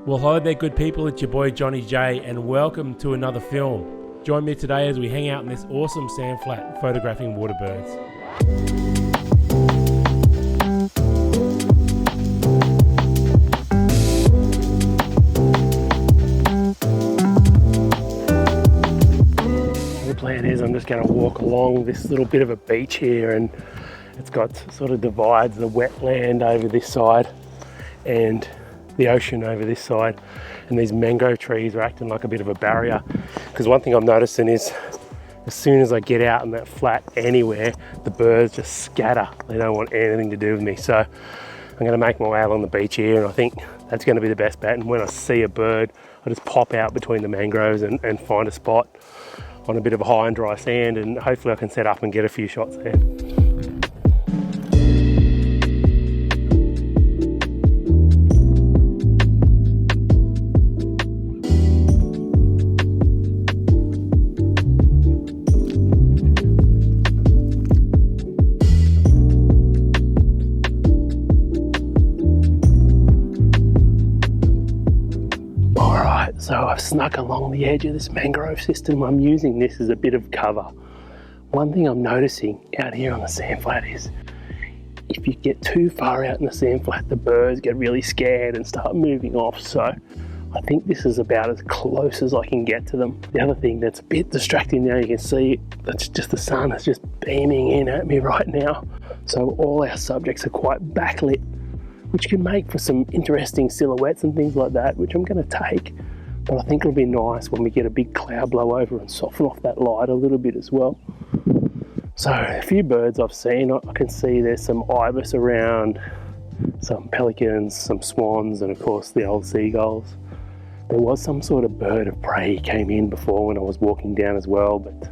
Well, hi there, good people. It's your boy Johny-J, and welcome to another film. Join me today as we hang out in this awesome sand flat photographing water birds. The plan is I'm just going to walk along this little bit of a beach here, and it's got sort of divides the wetland over this side and the ocean over this side, and these mangrove trees are acting like a bit of a barrier, because one thing I'm noticing is as soon as I get out in that flat anywhere, the birds just scatter. They don't want anything to do with me. So I'm going to make my way along the beach here, and I think that's going to be the best bet. And when I see a bird, I just pop out between the mangroves and find a spot on a bit of a high and dry sand, and hopefully I can set up and get a few shots there. So I've snuck along the edge of this mangrove system. I'm using this as a bit of cover. One thing I'm noticing out here on the sand flat is if you get too far out in the sand flat, the birds get really scared and start moving off. So I think this is about as close as I can get to them. The other thing that's a bit distracting now, you can see that's just the sun is just beaming in at me right now. So all our subjects are quite backlit, which can make for some interesting silhouettes and things like that, which I'm going to take. But I think it'll be nice when we get a big cloud blow over and soften off that light a little bit as well. So a few birds I've seen, I can see there's some ibis around, some pelicans, some swans, and of course the old seagulls. There was some sort of bird of prey came in before when I was walking down as well, but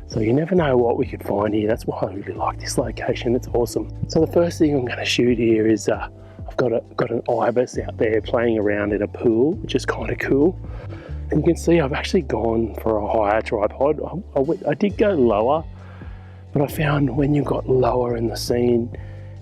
so you never know what we could find here. That's why I really like this location. It's awesome. So the first thing I'm going to shoot here is I've got an ibis out there playing around in a pool, which is kind of cool. And you can see I've actually gone for a higher tripod. I did go lower, but I found when you got lower in the scene,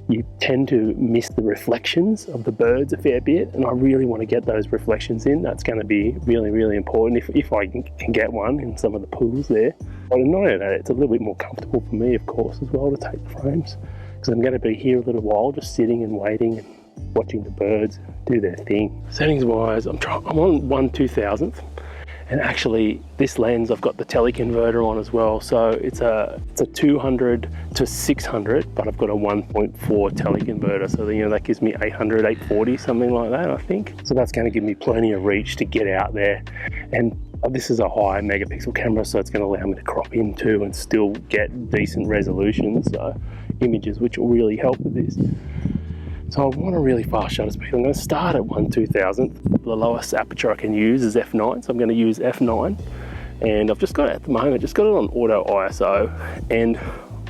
you tend to miss the reflections of the birds a fair bit, and I really want to get those reflections in. That's going to be really, really important if I can get one in some of the pools there. But not only that, it's a little bit more comfortable for me, of course, as well, to take the frames, because I'm going to be here a little while, just sitting and waiting and watching the birds do their thing. Settings wise, I'm on 1/2000th, and actually this lens I've got the teleconverter on as well, so it's a 200 to 600, but I've got a 1.4 teleconverter, so that gives me 800, 840, something like that, I think. So that's going to give me plenty of reach to get out there, and this is a high megapixel camera, so it's going to allow me to crop into and still get decent resolution, so images, which will really help with this. So I want a really fast shutter speed. I'm going to start at 1/2000th. The lowest aperture I can use is f9, so I'm going to use f9. And I've just got it at the moment, just got it on auto ISO. And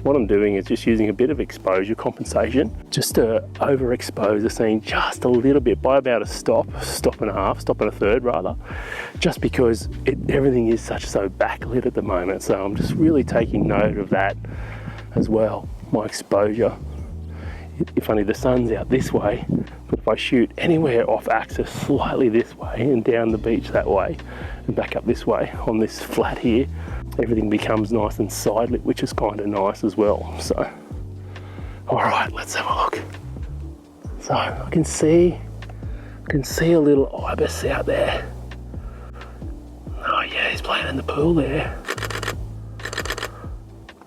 what I'm doing is just using a bit of exposure compensation, just to overexpose the scene just a little bit by about a stop and a third rather, just because everything is so backlit at the moment. So I'm just really taking note of that as well, my exposure. If only the sun's out this way, but if I shoot anywhere off axis slightly this way and down the beach that way and back up this way on this flat here, everything becomes nice and side-lit, which is kind of nice as well. So all right, let's have a look. So I can see a little ibis out there. Oh yeah, he's playing in the pool there.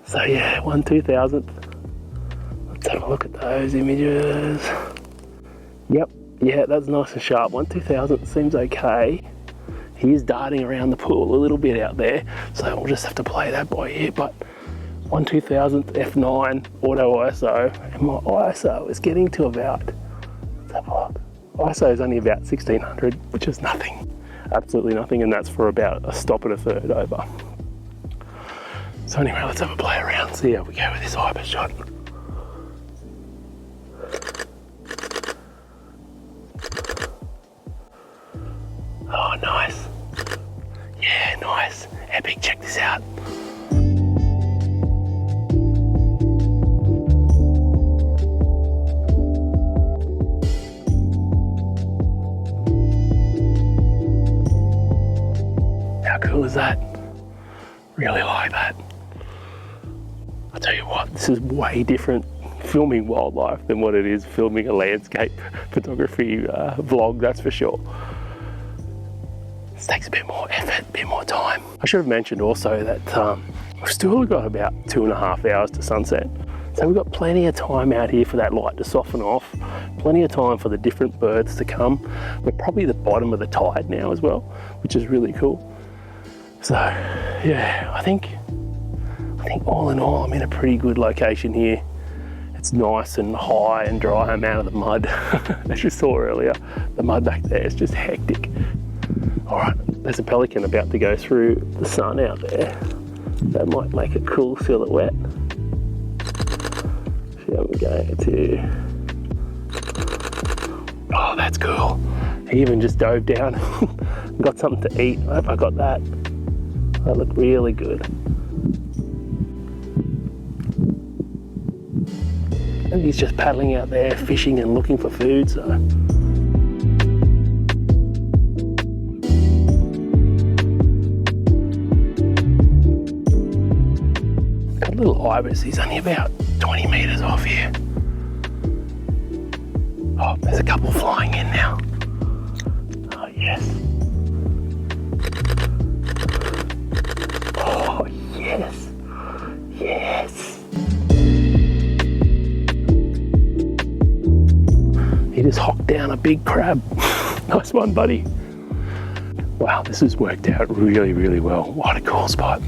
So yeah, 1/2000th. Let's have a look at those images. Yep, yeah, that's nice and sharp. 1/2000 seems okay. He is darting around the pool a little bit out there, so we'll just have to play that by ear. But 1/2000 f9 auto ISO, and my ISO is getting to about, let's have a look. ISO is only about 1600, which is nothing, absolutely nothing, and that's for about a stop and a third over. So anyway, let's have a play around, see how we go with this ibis shot. Oh, nice. Yeah, nice. Epic, check this out. cool is that? Really like that. I'll tell you what, this is way different filming wildlife than what it is filming a landscape photography vlog, that's for sure. This takes a bit more effort, a bit more time. I should have mentioned also that we've still got about 2.5 hours to sunset. So we've got plenty of time out here for that light to soften off, plenty of time for the different birds to come. We're probably at the bottom of the tide now as well, which is really cool. So yeah, I think all in all, I'm in a pretty good location here. It's nice and high and dry. I'm out of the mud. As you saw earlier, the mud back there is just hectic. All right, there's a pelican about to go through the sun out there. That might make a cool silhouette. Shall we go to... Oh, that's cool. He even just dove down and got something to eat. I hope I got that. That looked really good. And he's just paddling out there, fishing and looking for food, so. Got a little ibis, he's only about 20 meters off here. Oh, there's a couple flying in now. Oh, yes. Oh, yes. Yes. He just hocked down a big crab. Nice one, buddy. Wow, this has worked out really, really well. What a cool spot.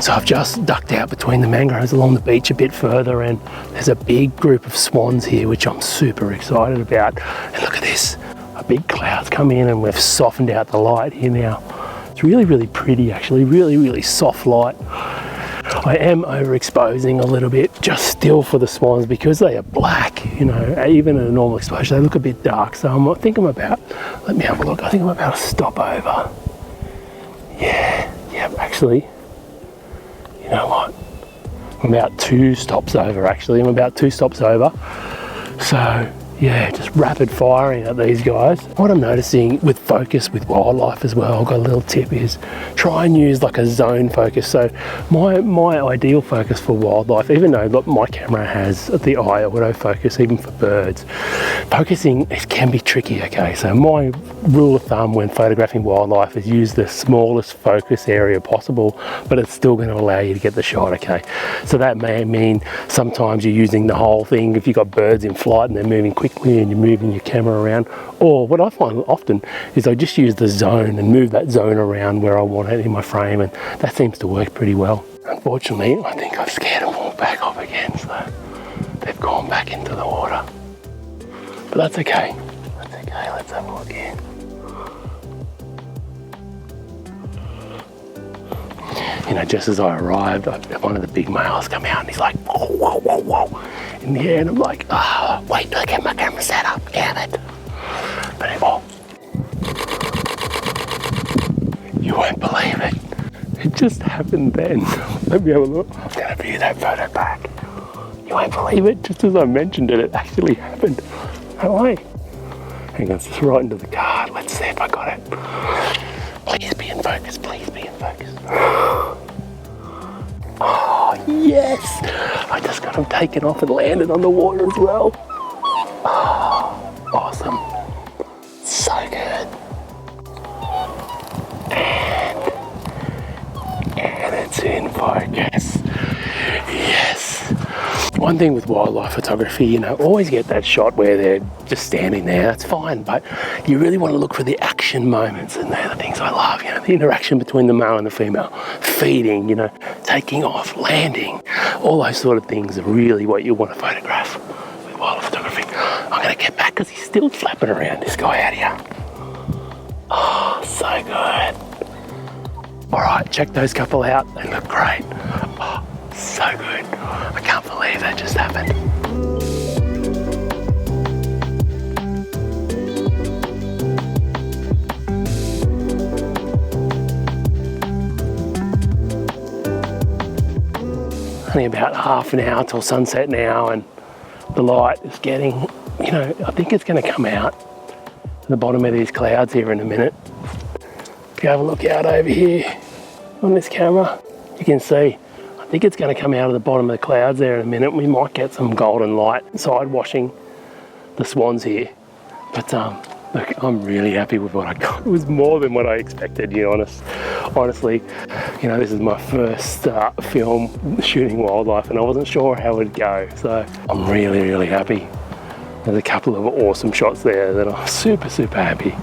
So I've just ducked out between the mangroves along the beach a bit further, and there's a big group of swans here, which I'm super excited about. And look at this, a big cloud's come in and we've softened out the light here now. It's really, really pretty actually, really, really soft light. I am overexposing a little bit just still for the swans because they are black, you know, even at a normal exposure, they look a bit dark. So I think I'm about, let me have a look, I think I'm about to stop over. Yeah, actually. You know what? I'm about 2 stops over actually. I'm about 2 stops over. So yeah, just rapid firing at these guys. What I'm noticing with focus with wildlife as well, I've got a little tip, is try and use like a zone focus. So my ideal focus for wildlife, even though look, my camera has the eye autofocus even for birds, focusing it can be tricky, okay? So my rule of thumb when photographing wildlife is use the smallest focus area possible, but it's still going to allow you to get the shot, okay? So that may mean sometimes you're using the whole thing if you've got birds in flight and they're moving quickly and you're moving your camera around. Or what I find often is I just use the zone and move that zone around where I want it in my frame, and that seems to work pretty well. Unfortunately, I think I've scared them all back off again, so they've gone back into the water. But that's okay. That's okay. Let's have a look here. You know, just as I arrived, one of the big males come out and he's like, whoa, whoa, whoa, whoa, in the air, and I'm like, oh, wait till I get my camera set up, damn it. But anyway, you won't believe it. It just happened then. Let me have a look. I'm gonna view that photo back. You won't believe it, just as I mentioned it, it actually happened. No way. Hang on, it's just right into the card. Let's see if I got it. Please be in focus, please be in focus. Oh, yes! I just got him taken off and landed on the water as well. Oh, awesome. So good. And it's in focus. Yes. One thing with wildlife photography, you know, always get that shot where they're just standing there, that's fine, but you really want to look for the action moments, and they're the things I love, you know, the interaction between the male and the female, feeding, you know, taking off, landing, all those sort of things are really what you want to photograph with wildlife photography. I'm going to get back because he's still flapping around, this guy out here. Oh, so good. All right. right, check those couple out. They look great. Oh, so good. I can't believe that just happened. Only about half an hour till sunset now, and the light is getting, you know, I think it's going to come out the bottom of these clouds here in a minute. If you have a look out over here on this camera, you can see, I think it's going to come out of the bottom of the clouds there in a minute. We might get some golden light side washing the swans here, but look, I'm really happy with what I got. It was more than what I expected, to be honest. Honestly, you know, this is my first film shooting wildlife, and I wasn't sure how it would go, so I'm really, really happy. There's a couple of awesome shots there that I'm super, super happy.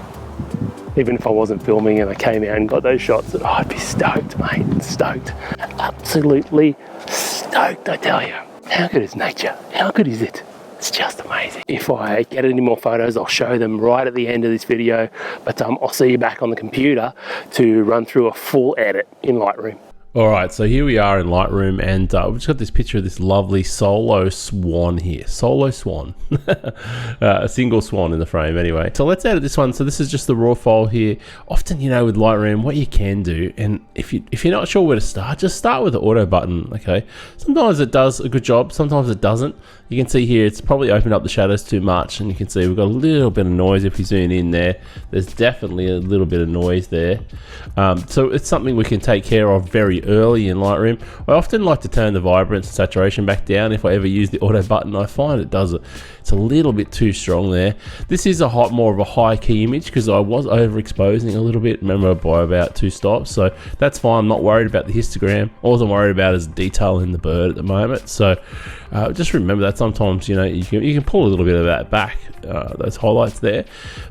Even if I wasn't filming and I came out and got those shots, I'd be stoked, mate, stoked. Absolutely stoked, I tell you. How good is nature? How good is it? It's just amazing. If I get any more photos, I'll show them right at the end of this video, but I'll see you back on the computer to run through a full edit in Lightroom. All right, so here we are in Lightroom, and we've just got this picture of this lovely solo swan here. Solo swan. A single swan in the frame anyway. So let's edit this one. So this is just the raw file here. Often, you know, with Lightroom, what you can do, and if you're not sure where to start, just start with the auto button, okay? Sometimes it does a good job, sometimes it doesn't. You can see here, it's probably opened up the shadows too much, and you can see we've got a little bit of noise if we zoom in there. There's definitely a little bit of noise there. So it's something we can take care of very early in Lightroom. I often like to turn the vibrance and saturation back down if I ever use the auto button. I find it does it. It's a little bit too strong there. This is more of a high key image because I was overexposing a little bit, remember, by about 2 stops. So that's fine. I'm not worried about the histogram. All I'm worried about is detail in the bird at the moment. So just remember that sometimes, you know, you can pull a little bit of that back, those highlights there.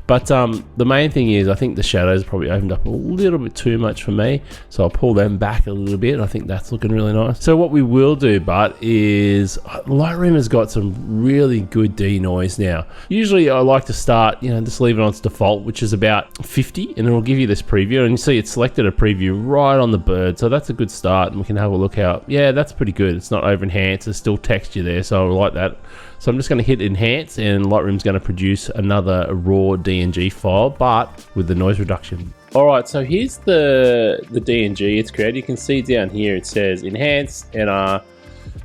But the main thing is, I think the shadows probably opened up a little bit too much for me, so I'll pull them back a little bit. I think that's looking really nice. So what we will do, but is Lightroom has got some really good denoise now. Usually I like to start, you know, just leave it on its default, which is about 50, and it'll give you this preview, and you see it's selected a preview right on the bird, so that's a good start, and we can have a look how, yeah, that's pretty good. It's not over enhanced, there's still texture there, so I like that. So I'm just going to hit enhance, and Lightroom's going to produce another raw DNG file, but with the noise reduction. All right, so here's the DNG it's created. You can see down here it says enhance and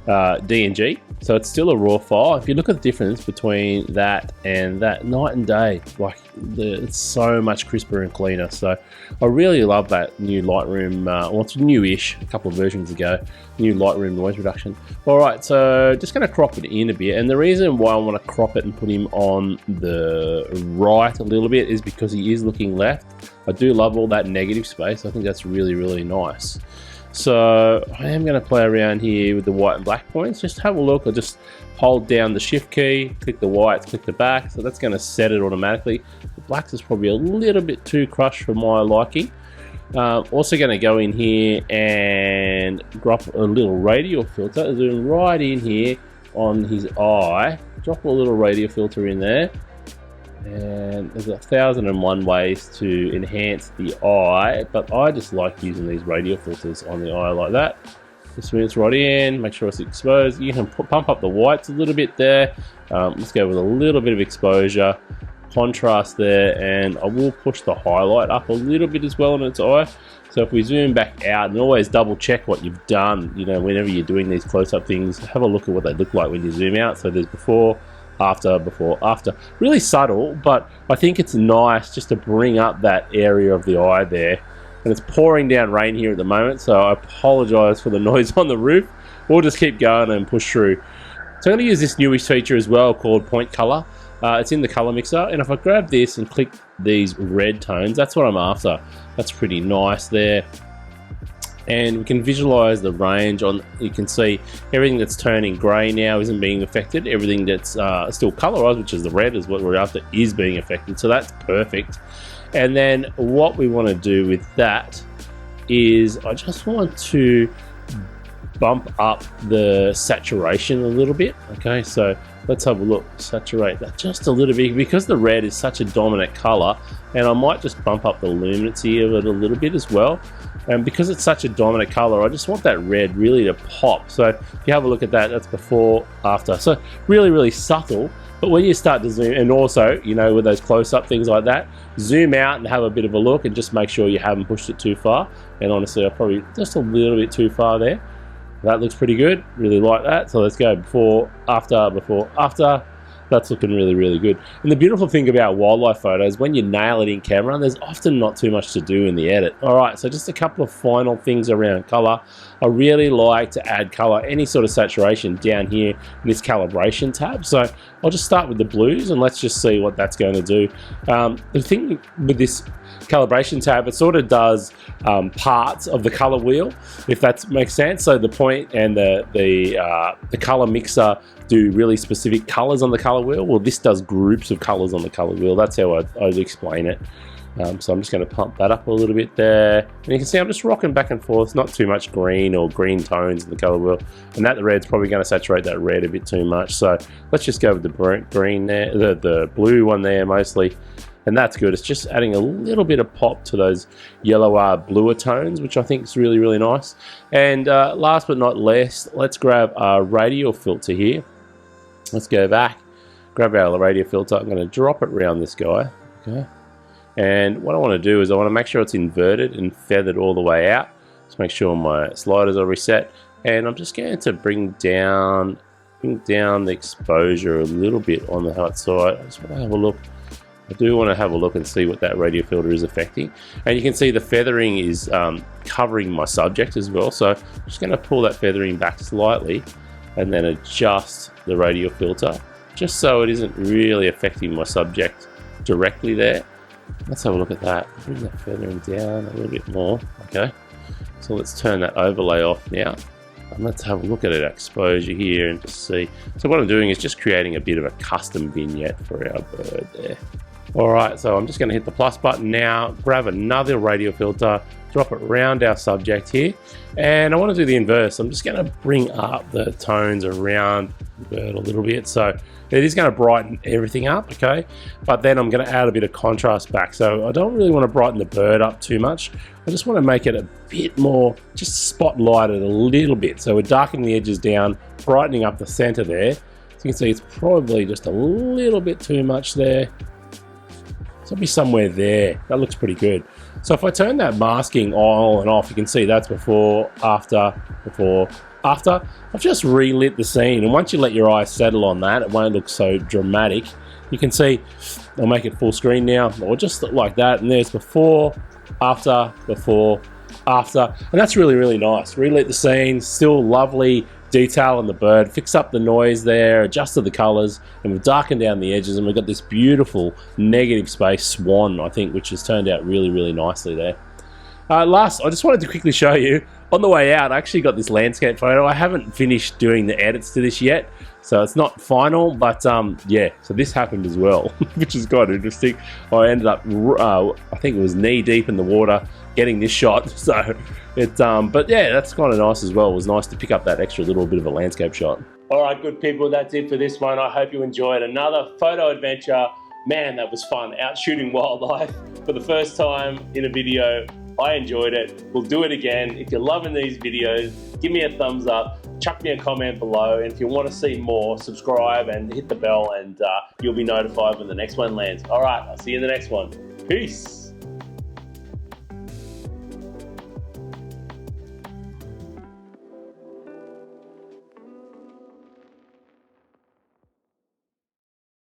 DNG. So it's still a raw file. If you look at the difference between that and that, night and day, like it's so much crisper and cleaner. So I really love that new Lightroom, well, it's newish, a couple of versions ago, new Lightroom noise reduction. All right, so just gonna crop it in a bit. And the reason why I wanna crop it and put him on the right a little bit is because he is looking left. I do love all that negative space. I think that's really, really nice. So I am going to play around here with the white and black points. Just have a look. I'll just hold down the shift key, click the whites, click the back. So that's going to set it automatically. The blacks is probably a little bit too crushed for my liking. Also going to go in here and drop a little radial filter. Zoom right in here on his eye. Drop a little radial filter in there. And there's 1,001 ways to enhance the eye, but I just like using these radial filters on the eye like that. Just swing it right in, make sure it's exposed. You can pump up the whites a little bit there. Let's go with a little bit of exposure, contrast there, and I will push the highlight up a little bit as well on its eye. So if we zoom back out, and always double check what you've done, you know, whenever you're doing these close-up things, have a look at what they look like when you zoom out. So there's before, after, before, after. Really subtle, but I think it's nice just to bring up that area of the eye there. And it's pouring down rain here at the moment, so I apologize for the noise on the roof. We'll just keep going and push through. So I'm going to use this newish feature as well called point color. It's in the color mixer, and if I grab this and click these red tones, that's what I'm after. That's pretty nice there. And we can visualize the range on, you can see everything that's turning gray now isn't being affected. Everything that's still colorized, which is the red is what we're after, is being affected. So that's perfect. And then what we want to do with that is I just want to bump up the saturation a little bit. Okay, so let's have a look. Saturate that just a little bit because the red is such a dominant color, and I might just bump up the luminancy of it a little bit as well. And because it's such a dominant color, I just want that red really to pop. So if you have a look at that, that's before, after. So really, really subtle. But when you start to zoom, and also, you know, with those close-up things like that, zoom out and have a bit of a look and just make sure you haven't pushed it too far. And honestly, I probably just a little bit too far there. That looks pretty good. Really like that. So let's go before, after, before, after. That's looking really, really good. And the beautiful thing about wildlife photos, when you nail it in camera, there's often not too much to do in the edit. All right, so just a couple of final things around color. I really like to add color, any sort of saturation down here in this calibration tab. So I'll just start with the blues and let's just see what that's going to do. The thing with this calibration tab, it sort of does parts of the color wheel, if that makes sense. So the point and the color mixer do really specific colors on the color wheel. Well, this does groups of colors on the color wheel. That's how I'd explain it. So I'm just going to pump that up a little bit there. And you can see I'm just rocking back and forth, not too much green or green tones in the color wheel. And that red's probably going to saturate that red a bit too much. So let's just go with the green there, the blue one there mostly. And that's good. It's just adding a little bit of pop to those yellower, bluer tones, which I think is really, really nice. And last but not least, let's grab our radial filter here. Let's go back, grab our radial filter. I'm going to drop it around this guy. Okay. And what I want to do is I want to make sure it's inverted and feathered all the way out. Just make sure my sliders are reset. And I'm just going to bring down the exposure a little bit on the outside. I just want to have a look. I do want to have a look and see what that radial filter is affecting. And you can see the feathering is covering my subject as well. So I'm just going to pull that feathering back slightly and then adjust the radial filter just so it isn't really affecting my subject directly there. Let's have a look at that. Bring that feathering down a little bit more. Okay, so let's turn that overlay off now. And let's have a look at our exposure here and just see. So what I'm doing is just creating a bit of a custom vignette for our bird there. All right, so I'm just going to hit the plus button now, grab another radial filter, drop it around our subject here, and I want to do the inverse. I'm just going to bring up the tones around the bird a little bit. So it is going to brighten everything up, okay? But then I'm going to add a bit of contrast back. So I don't really want to brighten the bird up too much. I just want to make it a bit more, just spotlight it a little bit. So we're darkening the edges down, brightening up the center there. So you can see it's probably just a little bit too much there. So it'll be somewhere there. That looks pretty good. So if I turn that masking on and off, you can see that's before, after, before, after. I've just relit the scene, and once you let your eyes settle on that, it won't look so dramatic. You can see I'll make it full screen now, or just like that, and there's before, after, and that's really, really nice. Relit the scene, still lovely detail on the bird, fix up the noise there, adjusted the colors, and we've darkened down the edges, and we've got this beautiful negative space swan, I think, which has turned out really, really nicely there. Last, I just wanted to quickly show you, on the way out, I actually got this landscape photo. I haven't finished doing the edits to this yet, so it's not final, but yeah, so this happened as well, which is quite interesting. I ended up, I think it was knee deep in the water getting this shot, so but yeah, that's kind of nice as well. It was nice to pick up that extra little bit of a landscape shot. All right, good people, that's it for this one. I hope you enjoyed another photo adventure. Man, that was fun, out shooting wildlife for the first time in a video. I enjoyed it. We'll do it again. If you're loving these videos, give me a thumbs up, chuck me a comment below, and if you want to see more, subscribe and hit the bell, and you'll be notified when the next one lands. All right, I'll see you in the next one. Peace.